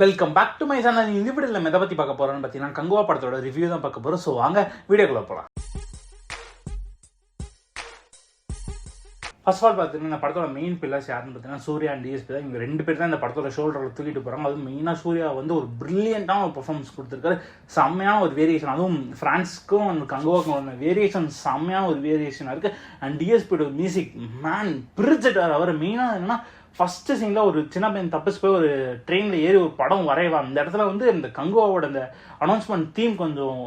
Welcome back to my channel. இந்த வீடியோவில் நம்ம எதை பற்றி பார்க்க போகிறோம்னு பார்த்தீங்கன்னா கங்குவா படத்தோட ரிவ்யூ தான் பார்க்க போகிறோம். ஸோ வாங்க வீடியோக்குள்ளே போகலாம். ஃபர்ஸ்ட் ஆஃப் ஆல் பார்த்தீங்கன்னா இந்த படத்தோட மெயின் பில்லர்ஸ் யாருன்னு பார்த்தீங்கன்னா சூர்யா அண்ட் டிஎஸ்பி தான். இவங்க ரெண்டு பேர் தான் இந்த படத்தோட ஷோல்டரில் தூக்கிட்டு போகிறாங்க. அதுவும் மெயினாக சூர்யா வந்து ஒரு பிரில்லியண்டான ஒரு பர்ஃபார்மன்ஸ் கொடுத்துருக்காரு. செம்மையான ஒரு வேரியேஷன், அதுவும் ஃப்ரான்ஸ்க்கும் அந்த கங்குவாக்கும் வேரியேஷன் செம்மையான ஒரு வேரியேஷனாக இருக்குது. அண்ட் டிஎஸ்பியோட மியூசிக் மேன் பிரிச்சுட்டார். அவர் மெயினாக என்னன்னா ஃபர்ஸ்ட் சீன்ல ஒரு சின்ன பையன் தப்பிச்சு போய் ஒரு ட்ரெயின்ல ஏறி ஒரு படம் வரைவான். இந்த இடத்துல வந்து இந்த கங்குவாவோட அந்த அனௌன்ஸ்மெண்ட் தீம் கொஞ்சம்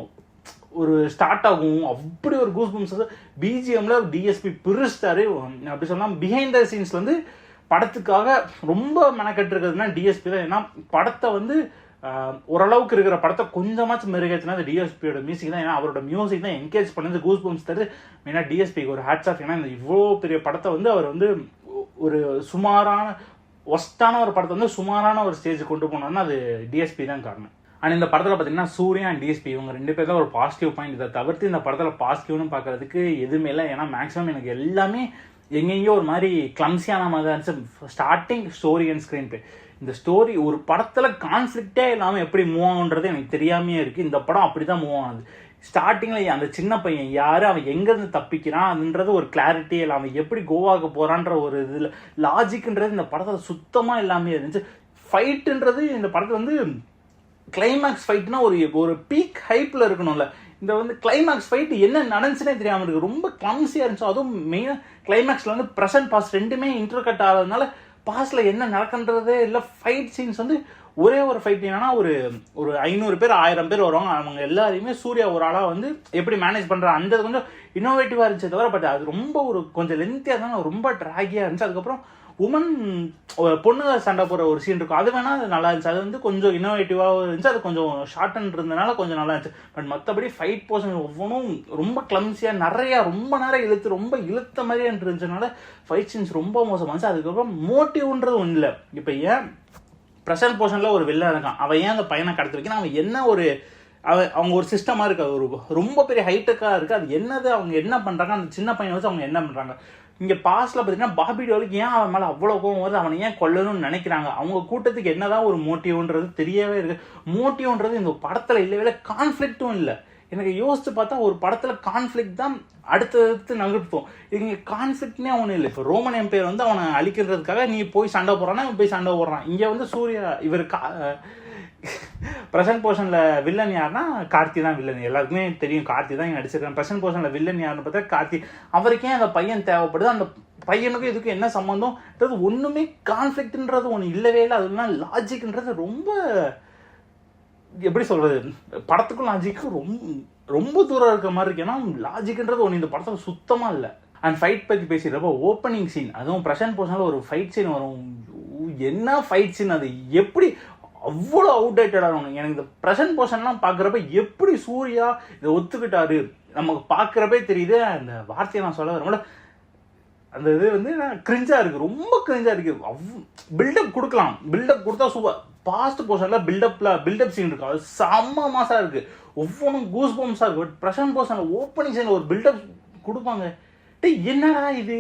ஒரு ஸ்டார்ட் ஆகும். அப்படி ஒரு கூஸ் பம்ப்ஸ் பிஜிஎம்ல டிஎஸ்பி பிரிச்சிட்டாரு. அப்படி சொன்னா பிஹைண்ட் த சீன்ஸ்ல வந்து படத்துக்காக ரொம்ப மெனக்கெட்டு இருக்கிறதுனா டிஎஸ்பி தான். ஏன்னா படத்தை வந்து ஓரளவுக்கு இருக்கிற படத்தை கொஞ்சமாச்சும் மெருகேற்றினா அது டிஎஸ்பியோட மியூசிக் தான். ஏன்னா அவரோட மியூசிக் தான் என்கேஜ் பண்ணது, கூஸ் பம்ப்ஸ் தருது. மெயினாக டிஎஸ்பிக்கு ஒரு ஹேட்ஸ் ஆஃப். ஏன்னா இந்த இவ்வளோ பெரிய படத்தை வந்து அவர் வந்து ஒரு சுமாரான ஒஸ்டான ஒரு படத்தை வந்து சுமாரான ஒரு ஸ்டேஜ் கொண்டு போனோம்னா அது டிஎஸ்பி தான் காரணம். அண்ட் இந்த படத்தில் பார்த்தீங்கன்னா சூர்யா அண்ட் டிஎஸ்பி இவங்க ரெண்டு பேர் தான் ஒரு பாசிட்டிவ் பாயிண்ட். இதை தவிர்த்து இந்த படத்தில் பாசிட்டிவ்னு பார்க்கறதுக்கு எதுவுமே இல்லை. ஏன்னா மேக்ஸிமம் எனக்கு எல்லாமே எங்கெங்கேயோ ஒரு மாதிரி கிளம்ஸியான மாதிரி தான் இருந்துச்சு. Starting story and screen play. இந்த ஸ்டோரி ஒரு படத்தில் கான்ஃப்ளிக்டே இல்லாமல் எப்படி மூவ் ஆகுன்றது எனக்கு தெரியாமையே இருக்குது. இந்த படம் அப்படி தான் மூவ் ஆகுது. ஸ்டார்டிங்கில் அந்த சின்ன பையன் யார், அவன் எங்கேருந்து தப்பிக்கிறான் அதுன்றது ஒரு கிளாரிட்டியே இல்லை. அவன் எப்படி கோவாவுக்கு போகிறான்ற ஒரு இதில் லாஜிக்ன்றது இந்த படத்தில் சுத்தமாக எல்லாமே இருந்துச்சு. ஃபைட்டுன்றது இந்த படத்தில் வந்து கிளைமேக்ஸ் ஃபைட்னா ஒரு பீக் ஹைப்பில் இருக்கணும்ல. இந்த வந்து கிளைமேக்ஸ் ஃபைட் என்ன நடந்துச்சுனே தெரியாமல் இருக்குது. ரொம்ப கிளம்ஸியாக இருந்துச்சு. அதுவும் மெயினாக கிளைமேக்ஸில் வந்து ப்ரெசன்ட் பாஸ்ட் ரெண்டுமே இன்டர்கட் ஆகிறதுனால பாஸ்டில் என்ன நடக்குன்றதே இல்லை. ஃபைட் சீன்ஸ் வந்து ஒரே ஒரு ஃபைட் என்னன்னா ஒரு 500 பேர் 1000 பேர் வருவாங்க. அவங்க எல்லாரையுமே சூர்யா ஒரு ஆளாக வந்து எப்படி மேனேஜ் பண்ணுற அந்த கொஞ்சம் இன்னோவேட்டிவாக இருந்துச்சு தவிர, பட் அது ரொம்ப ஒரு கொஞ்சம் லென்த்தியாக இருந்தாலும் ரொம்ப ட்ராகியாக இருந்துச்சு. அதுக்கப்புறம் உமன் பொண்ணுங்க சண்டை போடுற ஒரு சீன் இருக்கும், அது வேணா அது நல்லா இருந்துச்சு. அது வந்து கொஞ்சம் இன்னோவேட்டிவாக இருந்துச்சு. அது கொஞ்சம் ஷார்ட்டன் இருந்ததுனால கொஞ்சம் நல்லா இருந்துச்சு. பட் மற்றபடி ஃபைட் போர்ஷன் ஒவ்வொன்றும் ரொம்ப கிளம்ஸியாக நிறையா ரொம்ப நேரம் ரொம்ப இழுத்த மாதிரியே இருந்துச்சுனால ஃபைட் சீன்ஸ் ரொம்ப மோசமாக இருந்துச்சு. அதுக்கப்புறம் மோட்டிவ்ன்றது ஒன்றும் இல்லை. இப்போ ஏன் ப்ரெசன்ட் போர்ஷனில் ஒரு வில்லன் இருக்கான், அவன் ஏன் அந்த பையனை கடத்தி வைக்கணும், அவன் என்ன ஒரு அவங்க ஒரு சிஸ்டமாக இருக்குது, அது ஒரு ரொம்ப பெரிய ஹைடெக்காக இருக்குது. அது என்னது அவங்க என்ன பண்ணுறாங்க, அந்த சின்ன பையனை வச்சு அவங்க என்ன பண்ணுறாங்க. இங்கே பாஸ்டில் பார்த்தீங்கன்னா பாபி டோலுக்கு ஏன் அவன் மேலே அவ்வளோ கோவம் வருது, அவனை ஏன் கொல்லணும்னு நினைக்கிறாங்க, அவங்க கூட்டத்துக்கு என்னதான் ஒரு மோட்டிவ்ன்றது தெரியவே இருக்குது. மோட்டிவ்ன்றது இந்த படத்தில் இல்லவே கான்ஃப்ளிக்ட்டும் இல்லை. எனக்கு யோசிச்சு பார்த்தா ஒரு படத்தில் கான்ஃப்ளிக்ட் தான் அடுத்தடுத்து நகர்த்தும். இங்கே கான்ஃப்ளிக்ட்னே ஒன்றும் இல்லை. இப்போ ரோமன் எம்பையர் வந்து அவனை அழிக்கிறதுக்காக நீ போய் சண்டை போடுறான்னா அவன் போய் சண்டை போடுறான். இங்கே வந்து சூர்யா இவர் ப்ரெசன்ட் போர்ஷனில் வில்லன் யாருன்னா கார்த்தி தான் வில்லன். எல்லாருக்குமே தெரியும் கார்த்தி தான் இங்கே நடிச்சிருக்காங்க. ப்ரெசன்ட் போர்ஷனில் வில்லன் யாருன்னு பார்த்தா கார்த்தி. அவருக்கே அந்த பையன் தேவைப்படுது, அந்த பையனுக்கும் இதுக்கும் என்ன சம்மந்தம்ன்றது ஒன்றுமே கான்ஃப்ளிக்ட்ன்றது ஒன்று இல்லவே இல்லை. அதுனா லாஜிக்ன்றது ரொம்ப எப்படி சொல்றது, படத்துக்கும் லாஜிக்கும் ரொம்ப தூரம் இருக்கிற மாதிரி இருக்கு. ஏன்னா லாஜிக்ன்றது ஒன்று இந்த படத்தில் சுத்தமாக இல்லை. அண்ட் ஃபைட் பற்றி பேசிடுறப்போ ஓப்பனிங் சீன், அதுவும் ப்ரெசன்ட் போர்ஷனில் ஒரு ஃபைட் சீன் வரும். என்ன ஃபைட் சீன் அது, எப்படி அவ்வளோ அவுடேட்டடாக இருக்கும். எனக்கு இந்த ப்ரெசன்ட் போர்ஷன்லாம் பார்க்குறப்ப எப்படி சூர்யா இதை ஒத்துக்கிட்டாரு நமக்கு பார்க்குறப்பே தெரியுது. அந்த வார்த்தையை நான் சொல்ல வரல, அந்த இது வந்து கிரிஞ்சாக இருக்குது, ரொம்ப கிரிஞ்சாக இருக்குது. பில்டப் கொடுக்கலாம், பில்டப் கொடுத்தா சூப்பர். பாஸ்ட் போர்ஷனில் பில்டப் சீன் இருக்கு, அது செம்ம மாசாக இருக்குது, ஒவ்வொன்றும் கூஸ் பம்ப்ஸாக இருக்குது. பட் ப்ரெசன்ட் போர்ஷனில் ஓப்பனிங் சீனில் ஒரு பில்டப் கொடுப்பாங்க. என்னடா இது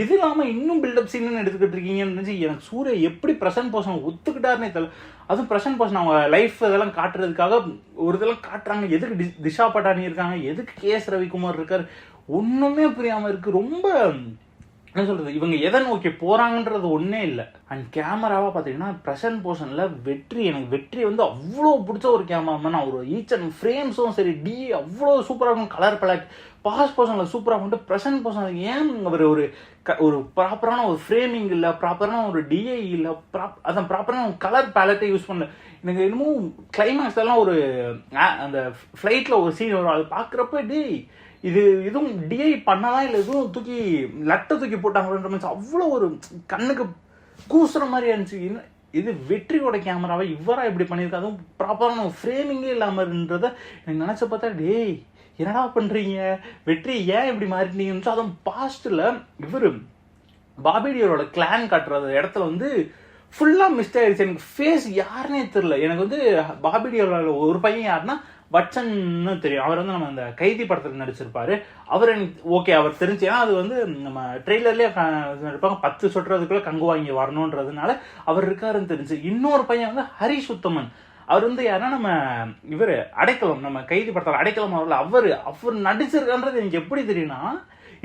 இல்லாமல் இன்னும் பில்டப் சீன் எடுத்துக்கிட்டு இருக்கீங்கன்னு நினச்சி எனக்கு சூர்யா எப்படி ப்ரெசன்ட் போர்ஷன் ஒத்துக்கிட்டாருன்னே தெரியல. அதுவும் ப்ரெசன்ட் போர்ஷன் அவங்க லைஃப் இதெல்லாம் காட்டுறதுக்காக ஒரு இதெல்லாம் காட்டுறாங்க. எதுக்கு திஷா பட்டானி இருக்காங்க, எதுக்கு கேஎஸ் ரவிக்குமார் இருக்கார், ஒன்றுமே புரியாமல் இருக்குது. ரொம்ப என்ன சொல்றது, இவங்க எதை நோக்கி போறாங்கன்றது ஒன்னே இல்லை. அண்ட் கேமராவா பார்த்தீங்கன்னா ப்ரெசன்ட் போர்ஷன்ல எனக்கு வெற்றி வந்து அவ்வளோ பிடிச்ச ஒரு கேமராமேன். ஒரு ஈச் அண்ட் ஃப்ரேம்ஸும் சரி அவ்வளோ சூப்பராக இருக்கும். கலர் பலட் பாஸ்ட் போர்ஷனில் சூப்பராக கொண்டு ப்ரெசன்ட் போர்ஷன் ஏன் அவர் ஒரு ப்ராப்பரான ஒரு ஃப்ரேமிங் இல்லை, ப்ராப்பரான ஒரு டிஐ இல்லை, அதான் ப்ராப்பரான கலர் பேலட்டை யூஸ் பண்ணல. எனக்கு இன்னமும் கிளைமேக்ஸ்லாம் ஒரு அந்த ஃப்ளைட்டில் ஒரு சீன் வரும், அது பார்க்குறப்ப இதுவும் டிஐ பண்ணலாம் இல்லை எதுவும் தூக்கி போட்டாங்கன்ற மாதிரி அவ்வளோ ஒரு கண்ணுக்கு கூசுற மாதிரி இருந்துச்சு. இது வெற்றியோட கேமராவை இவரா இப்படி பண்ணியிருக்கா, அதுவும் ப்ராப்பரான ஃப்ரேமிங்கே இல்லாமன்றத எனக்கு நினச்ச பார்த்தா என்னடா பண்ணுறீங்க வெற்றி, ஏன் இப்படி மாறிட்டீங்கன்னு. அதுவும் பாஸ்ட்டில் இவர் பாபி டியோரோட கிளான் காட்டுற இடத்துல வந்து ஃபுல்லாக மிஸ்ட் ஆயிடுச்சு. எனக்கு ஃபேஸ் யாருன்னே தெரில. எனக்கு வந்து பாபி டியோல் ஒரு பையன் யாருன்னா வட்சன்னு தெரியும். அவர் வந்து நம்ம அந்த கைதி படத்தில் நடிச்சிருப்பாரு. அவர் எனக்கு ஓகே, அவர் தெரிஞ்சு, ஏன்னா அது வந்து நம்ம ட்ரெய்லர்லேயே இருப்பாங்க 10 சொட்டுறதுக்குள்ள கங்குவா இங்கே வரணுன்றதுனால அவர் இருக்காருன்னு தெரிஞ்சு. இன்னொரு பையன் வந்து ஹரிஷ் உத்தமன். அவர் வந்து யாருன்னா நம்ம இவர் அடைக்கலம், நம்ம கைதி படத்தில் அடைக்கலம் அவர்ல அவர் நடிச்சிருக்கான்றது எனக்கு எப்படி தெரியும்னா,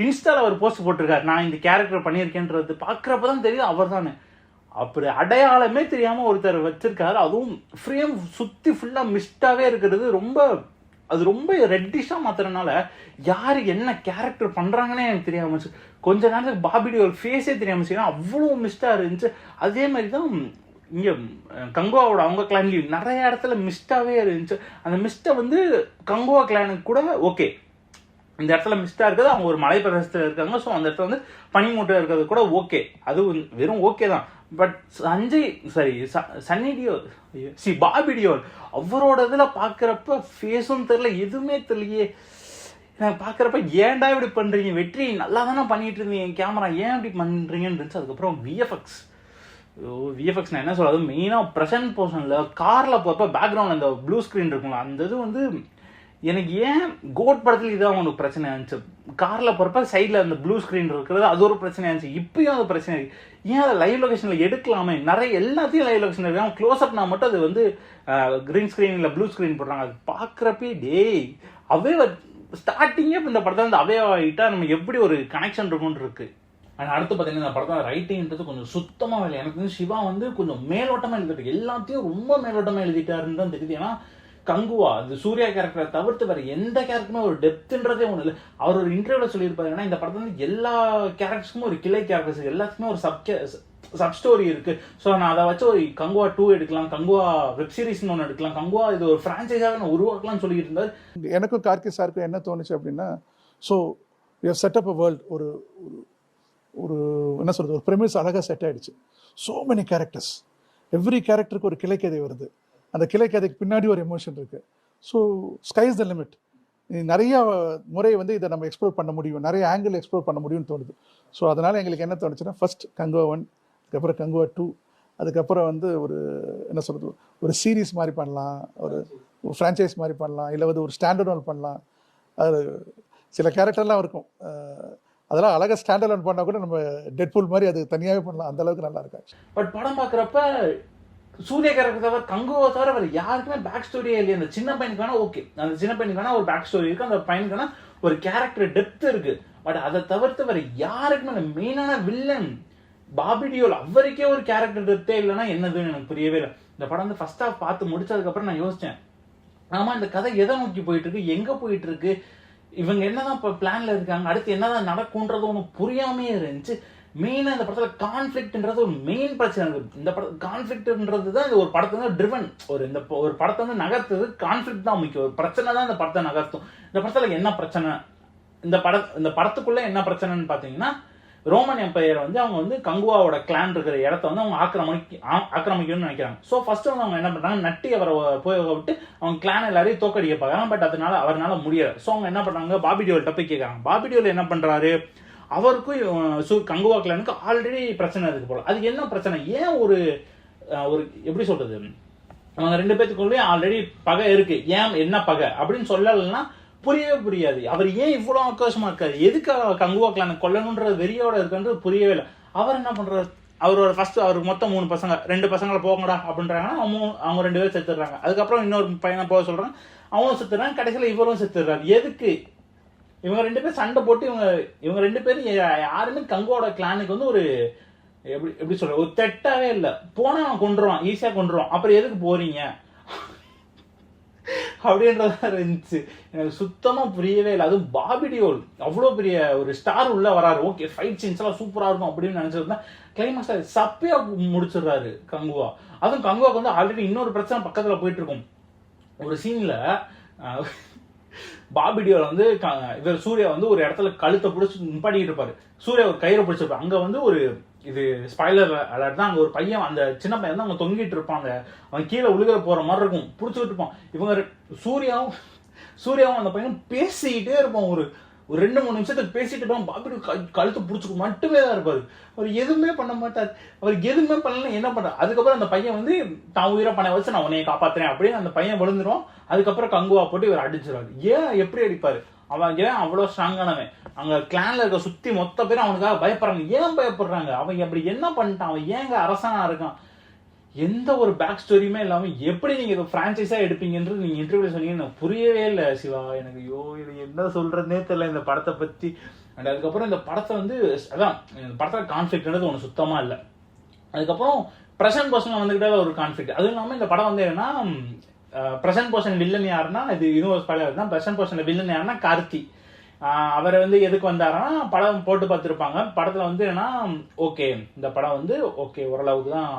இன்ஸ்டால அவர் போஸ்ட் போட்டிருக்காரு, நான் இந்த கேரக்டர் பண்ணியிருக்கேன்றது பார்க்குறப்பதான் தெரியும் அவர் தானே. அப்படி அடையாளமே தெரியாம ஒருத்தர் வச்சிருக்காரு. அதுவும் ஃப்ரேம் சுத்தி ஃபுல்லா மிஸ்டாவே இருக்கிறது. அது ரொம்ப ரெட்டிஷா மாத்துறதுனால யாரு என்ன கேரக்டர் பண்றாங்கன்னே எனக்கு தெரியாம, கொஞ்ச நேரத்துக்கு பாபி டியோல் ஃபேஸே தெரியாம, அவ்வளவு மிஸ்டா இருந்துச்சு. அதே மாதிரி தான் இங்க கங்குவாவோட அவங்க கிளான்லயும் நிறைய இடத்துல மிஸ்டாவே இருந்துச்சு. அந்த மிஸ்டை வந்து கங்குவா கிளானுக்கு கூட ஓகே, இந்த இடத்துல மிஸ்டா இருக்குது, அவங்க ஒரு மலை பிரதேசத்தில் இருக்காங்க, ஸோ அந்த இடத்துல வந்து பனிமூட்டை இருக்கிறது கூட ஓகே, அது வெறும் ஓகே தான். பட் சன்னி டியோல் பாபி டியோல் அவரோட இதுல பாக்குறப்ப ஃபேஸும் தெரியல, எதுவுமே தெரியலையே. எனக்கு பாக்குறப்ப ஏன்டா இப்படி பண்றீங்க, வெற்றி நல்லா தானே பண்ணிட்டு இருந்தீங்க, கேமரா ஏன் இப்படி பண்றீங்கன்னு இருந்துச்சு. அதுக்கப்புறம் விஎஃப்எக்ஸ் நான் என்ன சொல்றது, மெயினா ப்ரெசன்ட் போர்ஷன்ல கார்ல போறப்ப பேக்ரவுண்ட் அந்த ப்ளூ ஸ்கிரீன் இருக்குங்களா, அந்த இது வந்து எனக்கு ஏன் கோட் படத்துல இதான் அவனுக்கு பிரச்சனை இருந்துச்சு. கார்ல போறப்ப சைட்ல அந்த ப்ளூ ஸ்கிரீன் இருக்கிறது அது ஒரு பிரச்சனை இருந்துச்சு. இப்பயும் அது பிரச்சனை இருக்கு. ஏன் அதை லைவ் லொகேஷன்ல எடுக்கலாமே, நிறைய எல்லாத்தையும் லைவ் லொகேஷன் இருக்காங்க, க்ளோஸ் அப்னா மட்டும் அது வந்து கிரீன் ஸ்கிரீன் இல்ல ப்ளூ ஸ்கிரீன் போடுறாங்க. அது பாக்குறப்பே டேய் அவே ஸ்டார்டிங்கே இந்த படத்தை வந்து அவே ஆகிட்டா நம்ம எப்படி ஒரு கனெக்ஷன் இருக்கும்னு இருக்கு. ஆனால் அடுத்து பார்த்தீங்கன்னா இந்த படத்தோட ரைட்டிங்ன்றது கொஞ்சம் சுத்தமாக இல்லை. எனக்கு வந்து சிவா வந்து கொஞ்சம் மேலோட்டமாக எழுதிட்டு எல்லாத்தையும் ரொம்ப மேலோட்டமாக எழுதிட்டாருன்னு தான் தெரியுது. ஏன்னா கங்குவா அது சூர்யா கேரக்டரை தவிர்த்து வேற எந்த கேரக்டருமே ஒரு டெப்த்ன்றதே ஒண்ணு இல்லை. அவர் ஒரு இன்டர்வியூல சொல்லியிருப்பாரு, ஏன்னா இந்த படத்துல வந்து எல்லா கேரக்டர்ஸுக்கும் ஒரு கிளை கேரக்டர்ஸ், எல்லாத்துக்குமே ஒரு சப் ஸ்டோரி இருக்கு. ஸோ நான் அதை வச்சு ஒரு கங்குவா 2 எடுக்கலாம், கங்குவா வெப் சீரிஸ்னு ஒன்று எடுக்கலாம், கங்குவா இது ஒரு பிரான்சைஸாக நான் உருவாக்கலாம்னு சொல்லிட்டு இருந்தாரு. எனக்கும் கார்கி சாருக்கும் என்ன தோணுச்சு அப்படின்னா, so we have set up a world, ஒரு ஒரு என்ன சொல்றது, ஒரு ப்ரெமிஸ் அழகாக செட் ஆயிடுச்சு. ஸோ மெனி கேரக்டர்ஸ், எவ்ரி கேரக்டருக்கு ஒரு கிளைக்கதை வருது, அந்த கிளைக்கதைக்கு பின்னாடி ஒரு எமோஷன் இருக்கு. So skies the limit. நிறைய முறை வந்து இதை நம்ம எக்ஸ்ப்ளோர் பண்ண முடியும், நிறைய ஆங்கிள் எக்ஸ்ப்ளோர் பண்ண முடியும்னு தோணுது. ஸோ அதனால எங்களுக்கு என்ன தோணுச்சுன்னா, ஃபர்ஸ்ட் கங்குவா 1, அதுக்கப்புறம் கங்குவா 2, அதுக்கப்புறம் வந்து ஒரு என்ன சொல்றது, ஒரு சீரீஸ் மாதிரி பண்ணலாம், ஒரு ஃப்ரான்ச்சைஸ் மாதிரி பண்ணலாம், இல்லை வந்து ஒரு ஸ்டாண்டர்ட் ஒன் பண்ணலாம். அது சில கேரக்டர்லாம் இருக்கும், அதெல்லாம் அழகாக ஸ்டாண்டர்ட் ஒன் பண்ணால் கூட நம்ம டெட்பூல் மாதிரி அது தனியாகவே பண்ணலாம், அந்த அளவுக்கு நல்லா இருக்கா. பட் படம் பார்க்குறப்ப சூர்யா கேரக்டர் தவிர கங்குவா தவிர வேற யாருக்குமே பேக் ஸ்டோரியே இல்லையா. அந்த சின்ன பையனுக்கான ஓகே, அந்த சின்ன பையனுக்கான ஒரு பேக் ஸ்டோரி இருக்கு, அந்த பையனுக்கான ஒரு கேரக்டர் டெப்த் இருக்கு. பட் அதை தவிர்த்து வேற யாருக்குமே அந்த மெயினான வில்லன் பாபி டியோல் அவருக்கே ஒரு கேரக்டர் டெப்த்தே இல்லைன்னா என்னதுன்னு எனக்கு புரியவே இல்லை. இந்த படம் வந்து ஃபர்ஸ்ட் ஹாஃப் பார்த்து முடிச்சதுக்கு அப்புறம் நான் யோசிச்சேன், ஆமா இந்த கதை எதை நோக்கி போயிட்டு இருக்கு, எங்க போயிட்டு இருக்கு, இவங்க என்னதான் இப்போ பிளான்ல இருக்காங்க, அடுத்து என்னதான் நடக்கும்ன்றது ஒன்று புரியாமே இருந்துச்சு. மெயினா இந்த படத்துல கான்ஃபிளிக்ட்ன்றது ஒரு மெயின் பிரச்சனை இருக்கு. இந்த படம் கான்ஃபிளிக்ட்ன்றது தான் இந்த ஒரு படத்தை வந்து ட்ரிவன், ஒரு படத்தை வந்து நகர்த்துறது கான்ஃபிளிக்ட் தான் முக்கியம். ஒரு பிரச்சனை தான் இந்த படத்தை நகர்த்தும். இந்த படத்துல என்ன பிரச்சனை, இந்த படத்துக்குள்ள என்ன பிரச்சனைன்னு பாத்தீங்கன்னா, ரோமன் எம்பையர் வந்து அவங்க வந்து கங்குவாவோட கிளான் இருக்கிற இடத்த வந்து அவங்க ஆக்கிரமிக்கணும்னு நினைக்கிறாங்க. ஸோ ஃபர்ஸ்ட் வந்து அவங்க என்ன பண்றாங்க, நட்டி அவரை போய் விட்டு அவங்க கிளான் எல்லாரையும் தோக்கடிக்க பார்க்கறாங்க. பட் அவரால் முடியாது. ஸோ அவங்க என்ன பண்றாங்க, பாபி டியோல்ட்ட போய் கேட்கறாங்க. பாபி டியோல் என்ன பண்றாரு, அவருக்கும் கங்குவா கிளானுக்கு ஆல்ரெடி பிரச்சனை இருக்கு போல. அது என்ன பிரச்சனை, ஏன் ஒரு எப்படி சொல்றது, அவங்க 2 பேத்துக்குள்ளே ஆல்ரெடி பகை இருக்கு, ஏன் என்ன பகை அப்படின்னு சொல்லலைன்னா புரியவே புரியாது. அவர் ஏன் இவ்வளவு ஆக்ரோஷமா இருக்காரு, எதுக்கு கங்குவா கிளானை கொல்லணும்ன்றது வெறியோட இருக்குன்றது புரியவே இல்லை. அவர் என்ன பண்றாரு, அவருக்கு மொத்தம் 3 பசங்க, 2 பசங்களை போங்கடா அப்படின்றாங்கன்னா அவங்க 2 பேரும் செத்துடுறாங்க. அதுக்கப்புறம் இன்னொரு பையனை போக சொல்றாங்க, அவனும் செத்துறாங்க. கடைசியில் இவரும் செத்துடுறாரு. எதுக்கு, இவங்க 2 பேரும் சண்டை போட்டு இவங்க 2 பேரும் யாருமே கங்குவோட கிளானுக்கு வந்து ஒரு எப்படி சொல்ற, ஒரு தெட்டாவே இல்லை. போனா அவன் கொண்டுருவான், ஈஸியா கொண்டுருவான், அப்புறம் எதுக்கு போறீங்க அப்படின்றதா இருந்துச்சு. எனக்கு சுத்தமா புரியவே இல்லை. அதுவும் பாபி டியோல் அவ்வளோ பெரிய ஒரு ஸ்டார் உள்ள வராரு, ஓகே ஃபைட் சீன்ஸ் எல்லாம் சூப்பரா இருக்கும் அப்படின்னு நினைச்சிருந்தா, கிளைமாக்ஸ் சப்பையா முடிச்சிடுறாரு கங்குவா. அதுவும் கங்குவாக்கு வந்து ஆல்ரெடி இன்னொரு பிரச்சனை பக்கத்துல போயிட்டு இருக்கும். ஒரு சீன்ல பாபி டியோல் வந்து இவர் சூர்யா வந்து ஒரு இடத்துல கழுத்தை பிடிச்சி நிப்பாட்டிட்டு இருப்பாரு, சூர்யா ஒரு கயிறை பிடிச்சிருப்பாரு. அங்க வந்து ஒரு இது ஸ்பாய்லர் அலர்ட் தான், அங்க ஒரு பையன், அந்த சின்ன பையன் தான் அங்க தொங்கிட்டு இருப்பாங்க, அவன் கீழே உழுகிற போற மாதிரி இருக்கும், பிடிச்சிட்டு இருப்பான். இவங்க சூர்யாவும் அந்த பையனும் பேசிக்கிட்டே இருப்பான். ஒரு 2-3 நிமிஷத்துக்கு பேசிட்டு இருப்பாங்க, பாபி கழுத்து பிடிச்சிக்க மட்டுமே தான் இருப்பாரு. அவர் எதுவுமே பண்ண மாட்டார். அவர் எதுவுமே பண்ணல, என்ன பண்றாரு? அதுக்கப்புறம் அந்த பையன் வந்து தான் உயிரை பண்ண வச்சு நான் உன்னைய காப்பாத்துறேன் அப்படின்னு அந்த பையன் விழுந்துரும். அதுக்கப்புறம் கங்குவா போட்டு இவர் அடிச்சிருவாரு. ஏன் எப்படி அடிப்பாரு? அவன் ஏன் அவ்வளவு ஸ்ட்ராங்கானவன்? அங்க கிளான்ல இருக்க சுத்தி மொத்த பேரும் அவனுக்காக பயப்படுறாங்க. ஏன் பயப்படுறாங்க? அவன் அப்படி என்ன பண்ணிட்டான்? அவன் ஏங்க அரசனா இருக்கான்? எந்த ஒரு பேக் ஸ்டோரியுமே இல்லாம எப்படி நீங்க இதை பிரான்சைஸா எடுப்பீங்கன்றது நீங்க இன்டர்வியூல சொன்னீங்க, எனக்கு புரியவே இல்லை சிவா. எனக்கு இது என்ன சொல்றதுனே தெரியல இந்த படத்தை பத்தி. அண்ட் அதுக்கப்புறம் இந்த படத்தை வந்து அதான் இந்த படத்துல கான்ஃபிளிக்ட்ன்றது ஒன்று சுத்தமா இல்லை. அதுக்கப்புறம் பிரசன்ட் பர்சன் வந்துகிட்டே ஒரு கான்ஃபிளிக்ட். அதுவும் இல்லாம இந்த படம் வந்து என்னன்னா, பிரசன்ட் பர்சன் வில்லன் யாருன்னா, இது ஒரு ஸ்பாயிலர் தான். பிரசன்ட் பர்சன் வில்லன் யாருன்னா கார்த்தி. அவர் வந்து எதுக்கு வந்தாருன்னா, படம் போட்டு பார்த்துருப்பாங்க. படத்துல வந்து என்னன்னா, ஓகே இந்த படம் வந்து ஓகே ஓரளவுக்கு தான்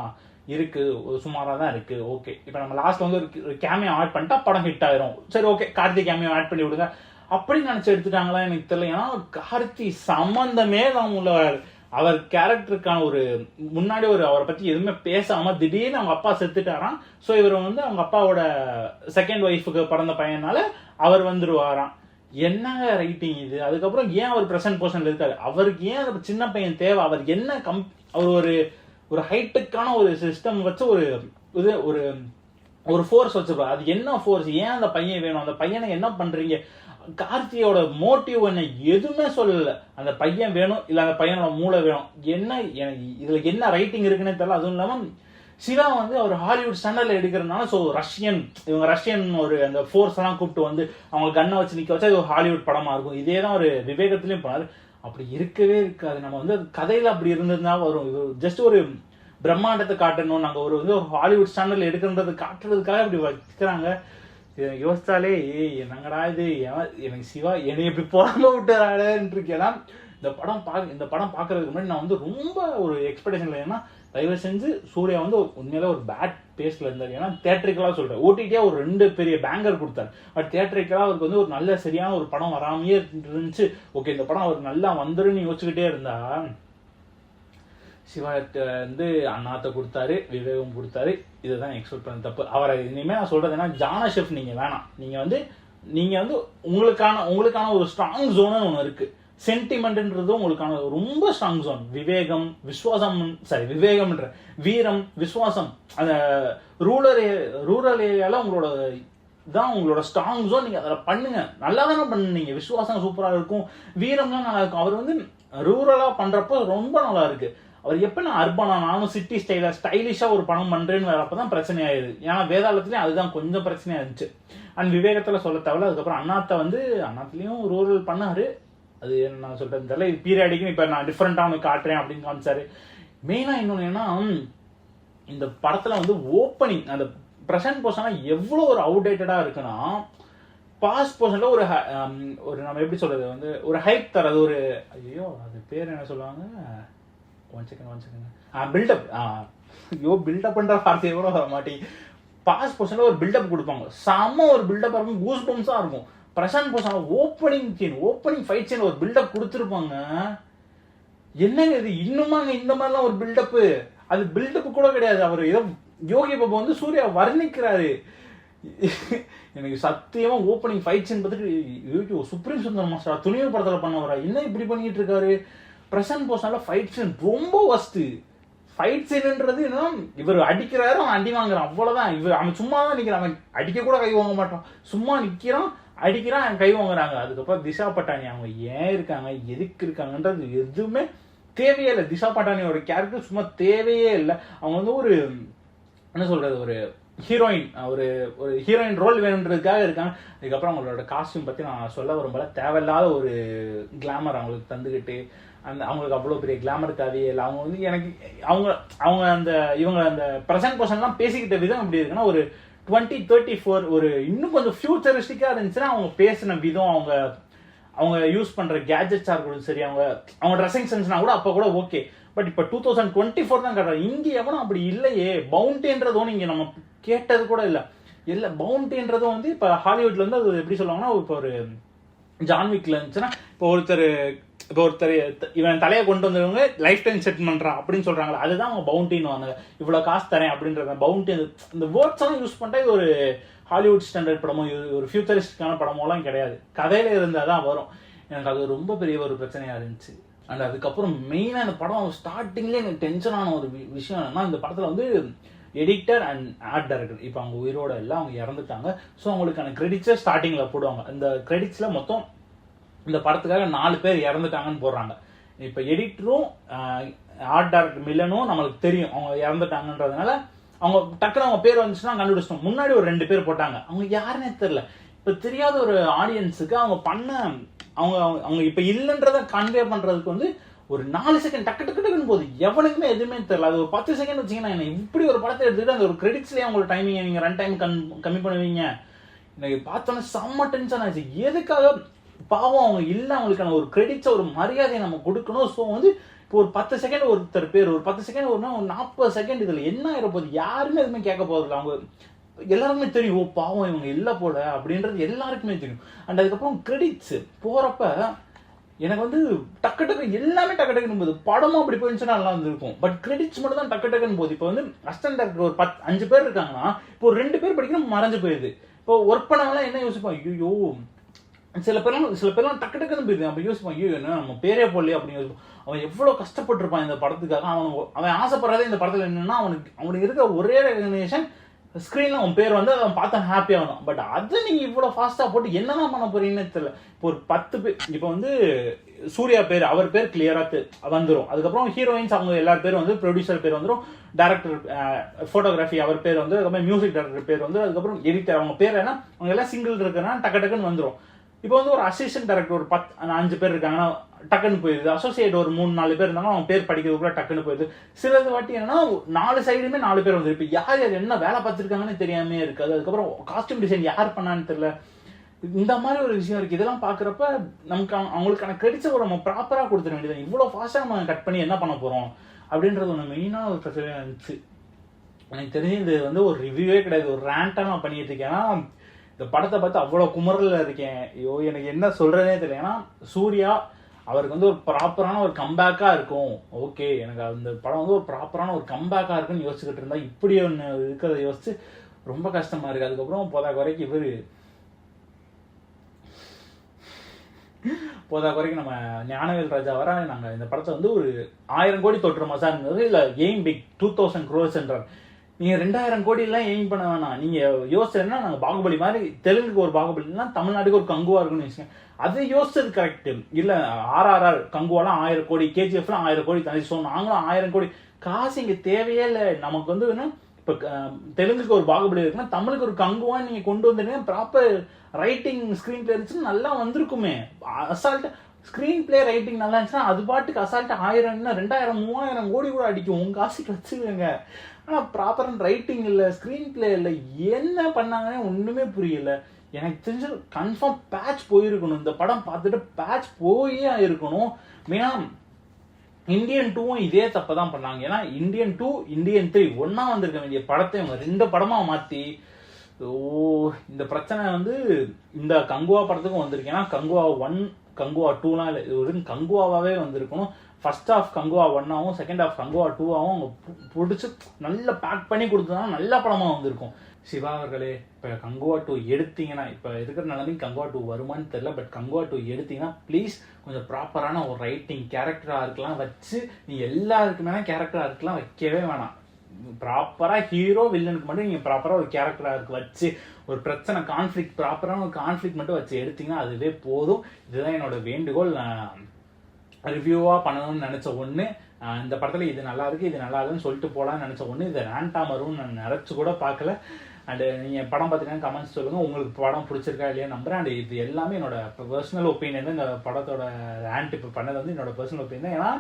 இருக்கு, சுமாராக தான் இருக்கு, ஓகே இப்போ நம்ம லாஸ்ட் வந்து ஒரு கேமியோ ஆட் பண்ணிட்டா படம் ஹிட் ஆயிரும், சரி ஓகே கார்த்தி கேமியோ ஆட் பண்ணி விடுங்க அப்படின்னு நினைச்சு எடுத்துட்டாங்களா எனக்கு தெரியல. ஏன்னா கார்த்தி சம்பந்தமே தான் உள்ளவர். அவர் கேரக்டருக்கான ஒரு முன்னாடி ஒரு அவரை பத்தி எதுவுமே பேசாம திடீர்னு அவங்க அப்பா செத்துட்டாராம். ஸோ இவர் வந்து அவங்க அப்பாவோட செகண்ட் ஒய்ஃபுக்கு பிறந்த பையனால அவர் வந்துருவாராம். என்னங்க ரைட்டிங் இது? அதுக்கப்புறம் ஏன் அவர் பிரசன்ட் போர்ஷன்ல இருக்காரு? அவருக்கு ஏன் அந்த சின்ன பையன் தேவை? அவர் என்ன அவர் ஒரு ஹைட்டுக்கான ஒரு சிஸ்டம் வச்சு ஒரு இது ஒரு ஃபோர்ஸ் வச்சிருப்பாரு. அது என்ன ஃபோர்ஸ்? ஏன் அந்த பையன் வேணும்? அந்த பையனை என்ன பண்றீங்க? கார்த்தியோட மோட்டிவ் என்ன எதுவுமே சொல்லல. அந்த பையன் வேணும், இல்ல அந்த பையனோட மூளை வேணும். என்ன இதுல என்ன ரைட்டிங் இருக்குன்னு தெரியல. அதுவும் இல்லாம சிவா வந்து அவர் ஹாலிவுட் ஸ்டாண்டர்ட்ல எடுக்கிறதுனால, ஸோ இவங்க ரஷ்யன் ஒரு அந்த ஃபோர்ஸ் எல்லாம் கூப்பிட்டு வந்து அவங்க கண்ணை வச்சு நிக்க வச்சா இது ஒரு ஹாலிவுட் படமா இருக்கும். இதே தான் ஒரு விவேகத்திலயும் போனாரு. அப்படி இருக்கவே இருக்காது. நம்ம வந்து கதையில அப்படி இருந்ததுனா வரும். இது ஜஸ்ட் ஒரு பிரம்மாண்டத்தை காட்டணும், நாங்க ஒரு ஹாலிவுட் ஸ்டாண்டர்ட்ல எடுக்கிறது காட்டுறதுக்காக இப்படி வைக்கிறாங்க. யோசிச்சாலே என்னங்கடா இது, எனக்கு சிவா என்னை எப்படி போடாம விட்டுறாருன்னு இருக்கேன்னா, இந்த படம் பாக்குறதுக்கு முன்னாடி நான் வந்து ரொம்ப ஒரு எக்ஸ்பெக்டேஷன்ல, ஏன்னா தயவு செஞ்சு சூர்யா வந்து உண்மையில ஒரு பேட் பேஸ்ல இருந்தாரு. ஏன்னா தியேட்டரிக்கலா சொல்றேன், ஓடிடியா ஒரு 2 பெரிய பேங்கர் கொடுத்தாரு. பட் தியேட்டரிக்கலா அவருக்கு வந்து ஒரு நல்ல சரியான ஒரு படம் வராமையே இருந்துச்சு. ஓகே இந்த படம் அவர் நல்லா வந்துருன்னு யோசிச்சுக்கிட்டே இருந்தா, சிவா வந்து அண்ணாத்த கொடுத்தாரு, விவேகம் கொடுத்தாரு. இதுதான் எக்ஸ்பெக்ட் பண்ண தப்பு. அவரை இனிமே நான் சொல்றது என்ன, ஜானா ஷெஃப் நீங்க வேணாம். நீங்க வந்து உங்களுக்கான ஒரு ஸ்ட்ராங் ஜோன் ஒன்று இருக்கு. சென்டிமெண்ட்ன்றது உங்களுக்கான ரொம்ப ஸ்ட்ராங் ஜோன். விவேகம்ன்ற வீரம், விசுவாசம், அந்த ரூரல் ஏரியால உங்களோட ஸ்ட்ராங் ஜோன். நீங்க அதில் பண்ணுங்க, நல்லா தானே பண்ணுங்க. விசுவாசம் சூப்பரா இருக்கும், வீரம்லாம் நல்லா இருக்கும். அவர் வந்து ரூரலா பண்றப்போ ரொம்ப நல்லா இருக்கு. அவர் எப்ப நான் அர்பனா நானும் சிட்டி ஸ்டைலிஷா ஒரு படம் பண்றேன்னு வரப்பதான் பிரச்சனை ஆயிடுது. ஏன்னா வேதாளத்துலயும் அதுதான் கொஞ்சம் பிரச்சனையா இருந்துச்சு. அண்ட் விவேகத்துல சொல்ல தேவையில்ல. அதுக்கப்புறம் அண்ணாத்துலயும் ரூரல் பண்ணாரு. அது என்ன நான் சொல்றது தெரியல. இது பீரியாடிக்கு இப்ப நான் டிஃபரெண்டா ஒன்று காட்டுறேன் அப்படின்னு காமிச்சாரு. மெயினா இன்னொன்னு என்ன, இந்த படத்துல வந்து ஓப்பனிங் அந்த பிரசன்ட் போர்ஷன் எவ்வளவு ஒரு அவுடேட்டடா இருக்குன்னா, பாஸ்ட் போர்ஷன்ல ஒரு நம்ம எப்படி சொல்றது வந்து ஒரு ஹைப் தரது. ஒரு ஐயோ அது பேர் என்ன சொல்லுவாங்க, ஒன் செகண்ட் பில்டப். பில்டப் பண்ற வார்த்தையை கூட வர மாட்டேங்க. பாஸ்ட் போர்ஷன்ல ஒரு பில்டப் கொடுப்பாங்க, செம்ம ஒரு பில்டப் இருக்கும், கூஸ் பம்ஸா இருக்கும். Present portion opening fight scene ஒரு பில்டப் கொடுத்துருப்பாங்க. என்னங்க இது, இன்னுமாங்க இந்த மாதிரிலாம் ஒரு பில்டப்? அது பில்டப் கூட கிடையாது. அவர் ஏதோ யோகி பாபு வந்து சூர்யா வர்ணிக்கிறாரு. எனக்கு சத்தியமா ஓப்பனிங் ஃபைட் சீன் பார்த்துட்டு சுப்ரீம் சுந்தர் மாஸ்டர் துணிவு படத்துல பண்ணவரா, என்ன இப்படி பண்ணிட்டு இருக்காரு? பிரசன்ட் போர்ஷன்ல ஃபைட் சீன் ரொம்ப வஸ்ட். ஃபைட் சீன்ன்றது என்ன, இவர் அடிக்கிறாரு, அவன் அடி வாங்குறான், அவ்வளவுதான். அவன் சும்மா தான் நிக்கிறான், அவன் அடிக்க கூட கை வாங்க மாட்டான், சும்மா நிக்கிறான், அடிக்கிறான், அவன் கை வாங்குறாங்க. அதுக்கப்புறம் திஷா பட்டானி அவங்க ஏன் இருக்காங்க, எதுக்கு இருக்காங்கன்றது எதுவுமே தேவையே இல்லை. திஷா பட்டானியோட கேரக்டர் சும்மா தேவையே இல்லை. அவங்க வந்து ஒரு என்ன சொல்றது, ஒரு ஹீரோயின், ஒரு ஹீரோயின் ரோல் வேணுன்றதுக்காக இருக்காங்க. அதுக்கப்புறம் அவங்களோட காஸ்டியூம் பத்தி நான் சொல்ல விரும்பல. தேவையில்லாத ஒரு கிளாமர் அவங்களுக்கு தந்துக்கிட்டு, அவங்களுக்கு அவ்வளோ பெரிய கிளாமர் தேவையே இல்லை. அவங்க வந்து எனக்கு இவங்க அந்த பிரசன்ட் பர்சன்லாம் பேசிக்கிட்ட விதம் எப்படி இருக்குன்னா, ஒரு 2034 ஒரு இன்னும் கொஞ்சம் ஃபியூச்சரிஸ்டிக்கா இருந்துச்சுன்னா அவங்க பேசின விதம், அவங்க யூஸ் பண்ற கேஜெட்ஸா இருக்கட்டும் சரி, அவங்க ட்ரெஸ்ஸிங் சென்ஸ்னா கூட அப்ப கூட ஓகே. பட் இப்ப 2024 தான் காட்டுறாங்க. இங்க எவனும் அப்படி இல்லையே. பவுண்டின்றதும் நீங்க நம்ம கேட்டது கூட இல்ல பவுண்டின்றதும் வந்து இப்ப ஹாலிவுட்ல வந்து அது எப்படி சொல்லுவாங்கன்னா, இப்போ ஒரு ஜான்விக்ல இருந்துச்சுன்னா, இப்போ ஒருத்தர் இவன் தலையை கொண்டு வந்தவங்க லைஃப் டைம் செட் பண்றான் அப்படின்னு சொல்றாங்களா, அதுதான் அவங்க பவுண்டின்னு வாங்க. இவ்வளவு காசு தரேன் அப்படின்றத பவுண்டி. இந்த வேர்ட்ஸ் எல்லாம் யூஸ் பண்ணிட்டா இது ஒரு ஹாலிவுட் ஸ்டாண்டர்ட் படமோ ஒரு ஃபியூச்சரிஸ்டிக்கான படமோ எல்லாம் கிடையாது. கதையில இருந்தாதான் வரும். எனக்கு அது ரொம்ப பெரிய ஒரு பிரச்சனையாக இருந்துச்சு. அண்ட் அதுக்கப்புறம் மெயினாக இந்த படம் ஸ்டார்டிங்லேயே எனக்கு டென்ஷனான ஒரு விஷயம் என்னன்னா, இந்த படத்தில் வந்து எடிட்டர் அண்ட் ஆர்ட் டைரக்டர் இப்போ அவங்க உயிரோட எல்லாம் அவங்க இறந்துட்டாங்க. ஸோ அவங்களுக்கான கிரெடிட்ஸை ஸ்டார்டிங்கில் போடுவாங்க. இந்த கிரெடிட்ஸில் மொத்தம் இந்த படத்துக்காக 4 பேர் இறந்துட்டாங்கன்னு போடுறாங்க. இப்போ எடிட்டரும் ஆர்ட் டைரக்டர் மில்லனும் நம்மளுக்கு தெரியும் அவங்க இறந்துட்டாங்கன்றதுனால அவங்க டக்குனு அவங்க பேர் வந்துச்சுன்னா கண்டுபிடிச்சிட்டோம். முன்னாடி ஒரு 2 பேர் போட்டாங்க, அவங்க யாருன்னே தெரியல. இப்போ தெரியாத ஒரு ஆடியன்ஸுக்கு அவங்க பண்ண அவங்க அவங்க இப்போ இல்லைன்றதை கன்வே பண்ணுறதுக்கு வந்து ஒரு 4 செகண்ட் டக்கு டக்கு டக்குன்னு போகுது, எவனுக்குமே எதுவுமே தெரியல. அது ஒரு 10 செகண்ட் வச்சிங்கன்னா என்ன இப்படி ஒரு படத்தை எடுத்துக்கிட்டு அந்த ஒரு கிரெடிட்ஸ்லேயே அவங்களோட டைமிங் நீங்கள் ரன் டைம் கம்மி பண்ணுவீங்க. எனக்கு பார்த்தோன்னே செம்ம டென்ஷன் ஆச்சு. எதுக்காக பாவம் அவங்க இல்லை, அவங்களுக்கான ஒரு கிரெடிட்ஸை ஒரு மரியாதையை நம்ம கொடுக்கணும். ஸோ வந்து இப்போ ஒரு 10 செகண்ட் ஒருத்தர் பேர், ஒரு 10 செகண்ட் ஒரு 40 செகண்ட் இதில் என்ன ஆயிரப்போகுது, யாருமே எதுவுமே கேட்க போகிறதில்ல. அவங்க எல்லாருக்குமே தெரியும், ஓ பாவம் இவங்க இல்லை போல அப்படின்றது எல்லாருக்குமே தெரியும். அண்ட் அதுக்கப்புறம் கிரெடிட்ஸ் போகிறப்ப எனக்கு வந்து டக்கு டக்கு எல்லாமே டக்கு டக்குன்னு போகுது. படமும் அப்படி போயிருந்துச்சுன்னா நல்லா இருந்திருக்கும். பட் கிரெடிட்ஸ் மட்டும் தான் டக்கு டக்குன்னு போகுது. இப்போ வந்து அசிஸ்டன்ட் டைரக்டர் ஒரு 5 பேர் இருக்காங்கன்னா இப்போ ஒரு 2 பேர் படிக்கணும் மறைஞ்சு போயிடுது. இப்போ ஒர்க் பண்ணவங்களாம் என்ன யோசிப்பான், ஐயோ சில பேர்லாம் டக்கு டக்குன்னு போயிடுது. அப்படி யோசிப்பான், ஐயோ என்ன நம்ம பேரே போடலையே அப்படின்னு யோசிப்பான். அவன் எவ்வளோ கஷ்டப்பட்டிருப்பான் இந்த படத்துக்காக. அவன் ஆசைப்படுறதே இந்த படத்தில் என்னன்னா அவனுக்கு இருக்கிற ஒரே ரெகக்னேஷன் ஸ்க்ரீனில் அவன் பேர் வந்து அவன் பார்த்தா ஹாப்பி ஆகணும். பட் அதை நீங்கள் இவ்வளோ ஃபாஸ்ட்டாக போட்டு என்னதான் பண்ண போறீங்கன்னு தெரியல. இப்போ ஒரு 10 பேர், இப்போ வந்து சூர்யா பேர் அவர் பேர் கிளியராக வந்துடும். அதுக்கப்புறம் ஹீரோயின்ஸ் அவங்க எல்லார் பேரும் வந்து ப்ரொடியூசர் பேர் வந்துடும், டேரக்டர் ஃபோட்டோகிராஃபி அவர் பேர் வந்து, அதுக்கப்புறம் மியூசிக் டைரக்டர் பேர் வந்து, அதுக்கப்புறம் எடிட்டர் அவங்க பேர் என்ன அவங்க எல்லாம் சிங்கிள் இருக்குன்னா டக்கு டக்குன்னு வந்துடும். இப்போ வந்து ஒரு அசிஸ்டன்ட் டைரக்டர் ஒரு 5 பேர் இருக்காங்கன்னா டக்குன்னு போயிடுது. அசோசியேட் ஒரு 3-4 பேர் இருந்தாங்கன்னா அவங்க பேர் படிக்கிறதுக்குள்ள டக்குன்னு போயிடுது. சிலது வாட்டி என்னன்னா 4 சைடுமே 4 பேர் வந்து இப்போ யார் என்ன வேலை பார்த்துருக்காங்கன்னு தெரியாமே இருக்காது. அதுக்கப்புறம் காஸ்டியூம் டிசைன் யார் பண்ணான்னு தெரியல. இந்த மாதிரி ஒரு விஷயம் இருக்கு. இதெல்லாம் பாக்குறப்ப நமக்கு அவங்களுக்கான கிரெடிட்ஸை நம்ம ப்ராப்பரா கொடுத்துட வேண்டியது. இவ்வளவு ஃபாஸ்டா நம்ம கட் பண்ணி என்ன பண்ண போறோம் அப்படின்றது ஒன்று மெயினான ஒரு பிரச்சனையா இருந்துச்சு. எனக்கு தெரிஞ்சு இது வந்து ஒரு ரிவ்யூவே கிடையாது, ஒரு ரேண்டா நான் பண்ணிட்டு இருக்கேன். ஏன்னா இந்த படத்தை பார்த்து அவ்வளோ குமரில் இருக்கேன். ஐயோ எனக்கு என்ன சொல்றதே தெரியல. ஏன்னா சூர்யா அவருக்கு வந்து ஒரு ப்ராப்பரான ஒரு கம்பேக்கா இருக்கும். ஓகே, எனக்கு அந்த படம் வந்து ஒரு ப்ராப்பரான ஒரு கம்பேக்கா இருக்குன்னு யோசிச்சுக்கிட்டு இருந்தா இப்படி ஒன்று இருக்கிறத யோசிச்சு ரொம்ப கஷ்டமா இருக்கு. அதுக்கப்புறம் போதா குறைக்கு நம்ம ஞானவேல் ராஜா வர நாங்கள் இந்த படத்தை வந்து ஒரு 1000 கோடி தொற்றுமா சார் இருந்தது, இல்லை எய்ம் பிக் 2000 crores என்றார். நீங்கள் 2000 கோடியெல்லாம் எய்ம் பண்ண வேணாம். நீங்கள் யோசிச்சேன்னா நாங்கள் பாகுபலி மாதிரி தெலுங்குக்கு ஒரு பாகுபலினா தமிழ்நாட்டுக்கு ஒரு கங்குவா இருக்குன்னு வச்சுக்கோங்க. அதை யோசிச்சது கரெக்ட் இல்லை. RRR கங்குவாலாம் 1000 கோடி, KGFலாம் 1000 கோடி தனிச்சு. ஸோ நாங்களும் 1000 கோடி காசு இங்கே தேவையே இல்லை. நமக்கு வந்து வேணும் இப்போ தெலுங்குக்கு ஒரு பாகுபலி இருக்குன்னா தமிழுக்கு ஒரு கங்குவான்னு நீங்கள் கொண்டு வந்துட்டீங்கன்னா ப்ராப்பர் ரைட்டிங் ஸ்க்ரீன் பிளே இருந்துச்சுன்னா நல்லா வந்திருக்குமே. அசால்ட்டு ஸ்க்ரீன் பிளே ரைட்டிங் நல்லா இருந்துச்சுன்னா அது பாட்டுக்கு அசால்ட்டு 1000 2000 3000 கோடி கூட அடிக்கும். உங்க காசுக்கு வச்சுக்கோங்க. ஆனால் ப்ராப்பரான ரைட்டிங் இல்லை, ஸ்க்ரீன் பிளே இல்லை, என்ன பண்ணாங்கன்னே ஒன்றுமே புரியல. எனக்கு தெரிஞ்சு கன்ஃபார்ம் பேட்ச் போயிருக்கணும். இந்த படம் பார்த்துட்டு பேட்ச் போயே ஆயிருக்கணும். மெயினாக இந்தியன் 2வும் இதே தப்பை தான் பண்ணாங்க. ஏன்னா இந்தியன் 2 இந்தியன் 3 ஒன்னா வந்திருக்க வேண்டிய படத்தை இவங்க 2 படமா மாற்றி இந்த பிரச்சனை வந்து இந்த கங்குவா படத்துக்கும் வந்திருக்கு. ஏன்னா கங்குவா 1 கங்குவா 2லாம் இல்லை, இது ஒரு கங்குவாவே வந்திருக்கணும். ஃபர்ஸ்ட் ஆஃப் கங்குவா 1ஆவும் செகண்ட் ஆஃப் கங்குவா 2ஆவும் அவங்க பிடிச்சி நல்லா பேக் பண்ணி கொடுத்தா நல்ல படமா வந்திருக்கும். சிவா அவர்களே, இப்போ கங்குவா 2 எடுத்தீங்கன்னா, இப்போ இருக்கிற நிலைமைக்கு கங்குவா 2 வருமானு தெரியல, பட் கங்குவா 2 எடுத்தீங்கன்னா ப்ளீஸ் கொஞ்சம் ப்ராப்பரான ஒரு ரைட்டிங் கேரக்டராக இருக்கலாம் வச்சு, நீ எல்லாருக்குமே கேரக்டராக இருக்கலாம் வைக்கவே வேணாம். ப்ராப்பராக ஹீரோ வில்லனுக்கு மட்டும் நீங்கள் ப்ராப்பராக ஒரு கேரக்டராக இருக்கு வச்சு, ஒரு பிரச்சனை கான்ஃப்ளிக்ட் ப்ராப்பரான ஒரு கான்ஃப்ளிக்ட் மட்டும் வச்சு எடுத்தீங்கன்னா அதுவே போதும். இதுதான் என்னோட வேண்டுகோள். நான் ரிவ்யூவாக பண்ணணும்னு நினச்ச ஒன்று, இந்த படத்தில் இது நல்லா இருக்குது இது நல்லா இருக்குன்னு சொல்லிட்டு போகலான்னு நினச்ச ஒன்று, இது ரேண்டாக வரும்னு நான் நினச்சி கூட பார்க்கல. அண்டு நீங்கள் படம் பார்த்தீங்கன்னா கமெண்ட்ஸ் சொல்லுங்கள், உங்களுக்கு படம் பிடிச்சிருக்கா இல்லையா நம்புறேன். அண்ட் இது எல்லாமே என்னோட பர்சனல் ஒப்பீனியன். இந்த படத்தோட ரேண்ட் இப்போ பண்ணது வந்து என்னோட பர்சனல் ஒப்பீனியன். ஏன்னா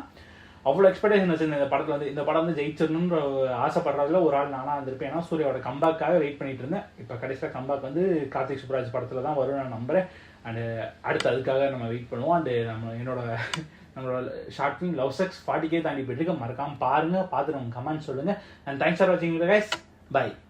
அவ்வளோ எக்ஸ்பெக்டேஷன் வச்சிருந்தேன் இந்த படத்தில். வந்து இந்த படம் வந்து ஜெயிச்சிடணுன்ற ஆசைப்படுறதுல ஒரு ஆள் நானாக இருந்திருப்பேன். ஏன்னா சூர்யாவோட கம்பேக்காக வெயிட் பண்ணிட்டு இருந்தேன். இப்போ கடைசியில் கம்பேக் வந்து கார்த்திக் சுப்ராஜ் படத்தில் தான் வரும் நான் நம்புறேன். அண்டு அடுத்து அதுக்காக நம்ம வெயிட் பண்ணுவோம். அண்டு நம்மளோட short film love sex 40K தாண்டி போயிட்டு மறக்காம பாருங்க, பார்த்துட்டு நம்ம கமெண்ட் சொல்லுங்க. அண்ட் தேங்க்ஸ் ஃபார் வாட்சிங் கைஸ். பை.